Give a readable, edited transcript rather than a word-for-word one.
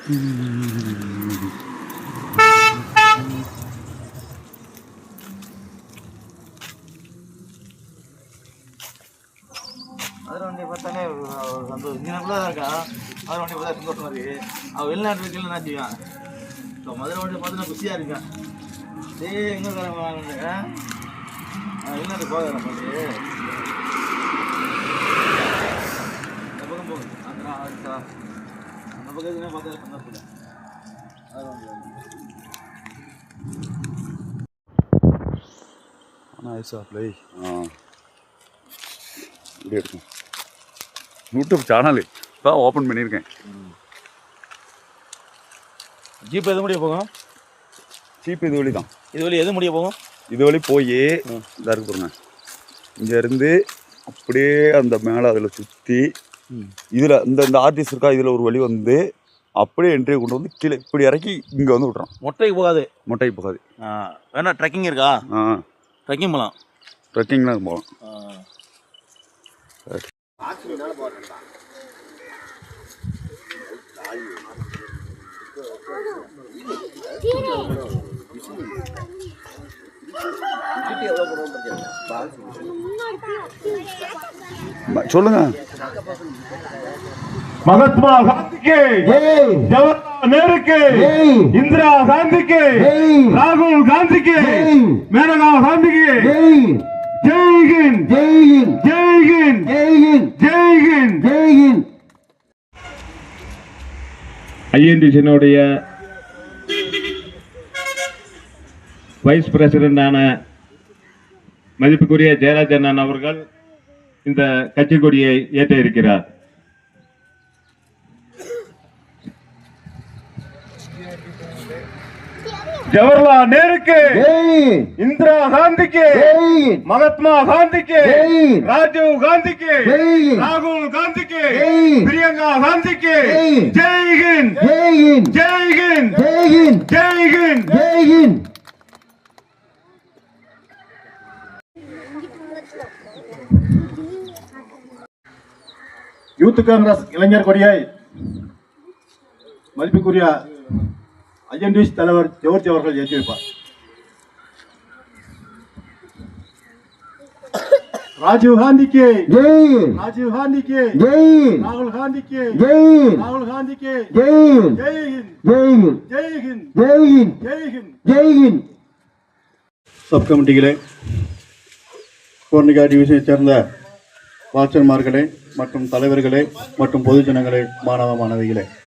அதில் வண்டி பார்த்தாலே சந்தோஷம் இங்கனக்குள்ளே தான் இருக்கா. அதில் வண்டி பார்த்தா சந்தோஷமா இருக்கு. அவள் வெளிநாட்டு வைக்கல என்ன செய்வான். ஸோ மதுரை வண்டி பார்த்தா குஷியாக இருக்கான். எங்கே வெளிநாட்டு போகிறேன் பண்ணி இந்த பக்கம் போகுது. அந்த பக்கத்துலேயே பார்த்தா சந்தோஷம். ஆனால் ஐசா ப்ளை இப்படி இருக்கும். யூடியூப் சேனலு இப்போ ஓப்பன் பண்ணியிருக்கேன். ஜீப் எது முடிய போகும்? ஜீப் இது வழி தான். இது வழி எது முடிய போகும்? இது வழி போய் இதாக இருக்கு பாருங்க. இங்கேருந்து அப்படியே அந்த மேலே அதில் சுற்றி இதில் இந்த ஆர்டிஸ்ட் இருக்கா, இதில் ஒரு வழி வந்து அப்படியே என்ட்ரி கொண்டு வந்து கீழே இப்படி இறக்கி இங்கே வந்து விட்றான். மொட்டைக்கு போகாது. மொட்டைக்கு போகாது. வேணா ட்ரெக்கிங் இருக்கா? ட்ரெக்கிங் போகலாம். ட்ரெக்கிங்லாம் போகலாம். சொல்லுங்க. மகாத்மா காந்திக்கு, ஜவஹர்லால் நேருக்கு, இந்திரா காந்திக்கு, ராகுல் காந்திக்கு, மேனகா காந்திக்கு, ஜெய் ஹிந்த், ஜெய் ஹிந்த், ஜெய் ஹிந்த், ஜெய் ஹிந்த், ஜெய் ஹிந்த், ஜெய் ஹிந்த். ஐஎன்டிசியினுடைய வைஸ் பிரசிடண்டான மதிப்புக்குரிய ஜெயராஜ் அண்ணன் அவர்கள் இந்த கட்சி கொடியை ஏற்ற இருக்கிறார். ஜவஹர்லால் நேருக்கு, இந்திரா காந்திக்கு, மகாத்மா காந்திக்கு, ராஜீவ் காந்திக்கு, ராகுல் காந்திக்கு, பிரியங்கா காந்திக்கு, ஜெய் ஹிந்த், ஜெய் ஹிந்த், ஜெய் ஹிந்த், ஜெய் ஹிந்த், ஜெய் ஹிந்த், ஜெய் ஹிந்த். யூத் காங்கிரஸ் இளைஞர் கொடியை மதிப்புக்குரிய ஐஎன்டிசி தலைவர் ஜோர்ஜ் அவர்கள் ஏற்றி வைப்பார். ராஜீவ் காந்திக்கு, ராஜீவ் காந்திக்கு, ராகுல் காந்திக்கு, ராகுல் காந்திக்கு, ஜெய் ஹிந்த், ஜெய் ஹிந்த், ஜெய் ஹிந்த், ஜெய் ஹிந்த், ஜெய் ஹிந்த், ஜெய் ஹிந்த். சப் கமிட்டிகளே, பூர்ணிகா டிவிஷனை சேர்ந்த வாட்சர்மார்களே மற்றும் தலைவர்களே மற்றும் பொதுஜனங்களே, மாணவ மாணவிகளே,